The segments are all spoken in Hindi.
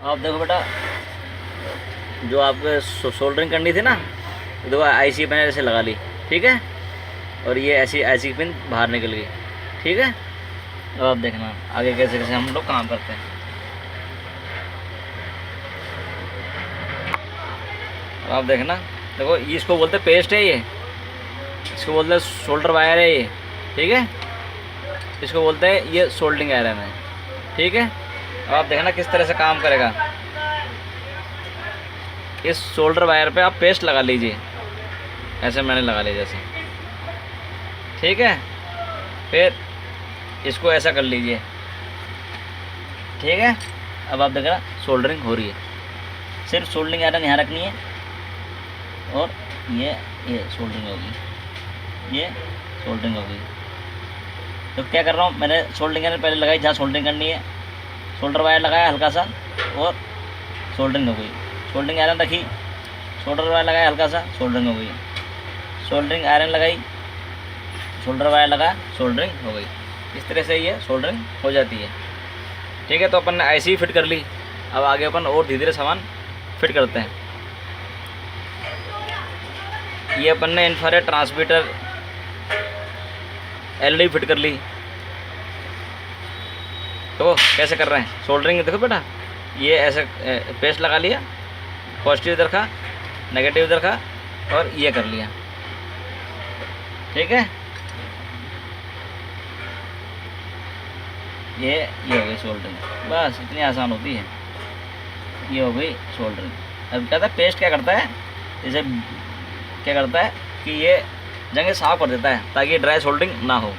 आप देखो बेटा, जो आपको सोल्डरिंग करनी थी ना, तो देखो आईसी मैंने ऐसे लगा ली, ठीक है। और ये ऐसी आईसी की पिन बाहर निकल गई, ठीक है। अब आप देखना आगे कैसे कैसे हम लोग काम करते हैं। अब आप देखना, देखो ये इसको बोलते हैं पेस्ट है, ये इसको बोलते हैं शोल्डर वायर है ये, ठीक है। इसको बोलते हैं ये सोल्डिंग आयरन है, ठीक है। अब आप देखना किस तरह से काम करेगा। इस शोल्डर वायर पे आप पेस्ट लगा लीजिए, ऐसे मैंने लगा लिया जैसे, ठीक है। फिर इसको ऐसा कर लीजिए, ठीक है। अब आप देखना सोल्डरिंग हो रही है। सिर्फ सोल्डरिंग आयरन यहाँ रखनी है, और ये सोल्डरिंग होगी, ये सोल्डरिंग होगी। तो क्या कर रहा हूँ, मैंने सोल्डरिंग आयरन पहले लगाई जहाँ सोल्डरिंग करनी है, शोल्डर वायर लगाया हल्का सा, और सोल्डरिंग हो गई। सोल्डरिंग आयरन रखी, शोल्डर वायर लगाया हल्का सा, सोल्डरिंग हो गई। सोल्डरिंग आयरन लगाई, शोल्डर वायर लगाया, सोल्डरिंग हो गई। इस तरह से ये सोल्डरिंग हो जाती है, ठीक है। तो अपन ने आईसी फिट कर ली। अब आगे अपन और धीरे धीरे सामान फिट करते हैं। ये अपन ने इंफ्रारेड ट्रांसमीटर एलईडी फिट कर ली। तो कैसे कर रहे हैं सोल्डरिंग, देखो बेटा, ये ऐसे पेस्ट लगा लिया, पॉजिटिव इधर का, नेगेटिव इधर का, और ये कर लिया, ठीक है। ये हो गई सोल्डरिंग, बस इतनी आसान होती है। ये हो गई सोल्डरिंग। अब कहता है पेस्ट क्या करता है, जैसे क्या करता है कि ये जगह साफ कर देता है ताकि ड्राई सोल्डरिंग ना हो।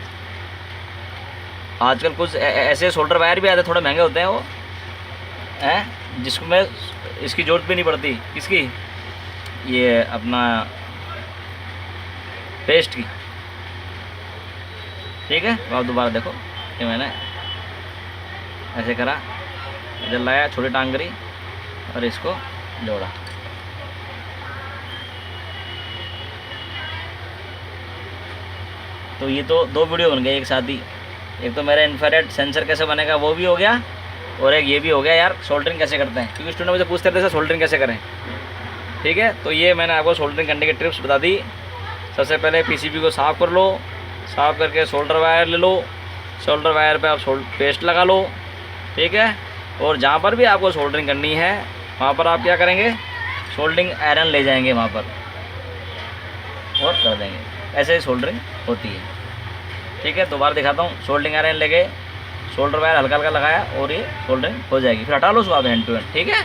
आजकल कुछ ऐसे सोल्डर वायर भी आते हैं, थोड़े महंगे होते हैं वो हैं, जिसमें इसकी ज़रूरत भी नहीं पड़ती, किसकी, ये अपना पेस्ट की, ठीक है। अब दोबारा देखो कि मैंने ऐसे करा, इधर लाया, छोटी टांग करी और इसको जोड़ा। तो ये तो दो वीडियो बन गए एक साथ ही। एक तो मेरा इंफ्रारेड सेंसर कैसे बनेगा वो भी हो गया, और एक ये भी हो गया यार सोल्डरिंग कैसे करते हैं, क्योंकि स्टूडेंट मुझे पूछते रहते हैं सोल्डरिंग कैसे करें, ठीक है। तो ये मैंने आपको सोल्डरिंग करने की टिप्स बता दी। सबसे पहले पीसीबी को साफ़ कर लो, साफ़ करके सोल्डर वायर ले लो, सोल्डर वायर पे आप पेस्ट लगा लो, ठीक है। और जहाँ पर भी आपको सोल्डरिंग करनी है वहाँ पर आप क्या करेंगे, सोल्डरिंग आयरन ले जाएंगे वहाँ पर और कर देंगे। ऐसे ही सोल्डरिंग होती है, ठीक है। दोबारा दिखाता हूँ, सोल्डरिंग आयरन लेके शोल्डर वायर हल्का हल्का लगाया और ये सोल्डरिंग हो जाएगी। फिर हटा लो उसको आप हैंड टू हैंड, ठीक है।